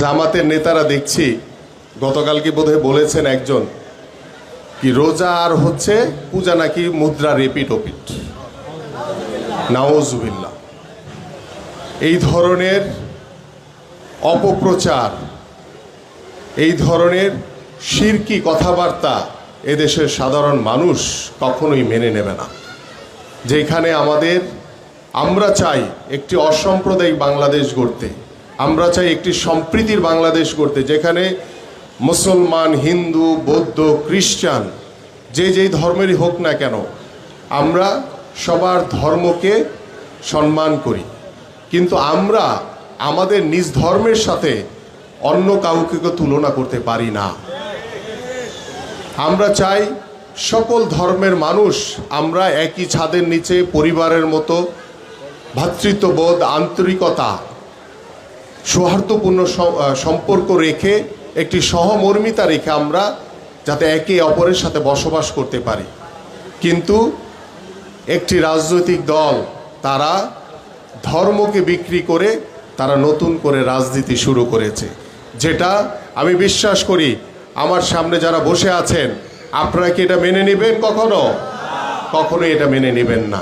জামাতের নেতারা দেখছি গতকালকে বোধহয় বলেছেন একজন কি রোজা আর হচ্ছে পূজা নাকি মুদ্রা রিপিট ওপিট। নাউজুবিল্লাহ। এই ধরনের অপপ্রচার, এই ধরনের শিরকি কথাবার্তা এদেশের সাধারণ মানুষ কখনোই মেনে নেবে না। যেখানে আমরা চাই একটি অসাম্প্রদায়িক বাংলাদেশ গড়তে, আমরা চাই একটি সম্প্রীতির বাংলাদেশ গড়তে, যেখানে মুসলমান, হিন্দু, বৌদ্ধ, খ্রিস্টান যেই ধর্মেরই হোক না কেন আমরা সবার ধর্মকে সম্মান করি, কিন্তু আমরা আমাদের নিজ ধর্মের সাথে অন্য কাউকে তুলনা করতে পারি না। আমরা চাই সকল ধর্মের মানুষ আমরা একই ছাদের নিচে পরিবারের মতো ভ্রাতৃত্ববোধ, আন্তরিকতা, সৌহার্দ্যপূর্ণ সম্পর্ক রেখে একটি সহমর্মিতা রেখে আমরা যাতে একে অপরের সাথে বসবাস করতে পারি। কিন্তু একটি রাজনৈতিক দল তারা ধর্মকে বিক্রি করে তারা নতুন করে রাজনীতি শুরু করেছে, যেটা আমি বিশ্বাস করি আমার সামনে যারা বসে আছেন আপনারা কি এটা মেনে নেবেন? কখনোই এটা মেনে নেবেন না।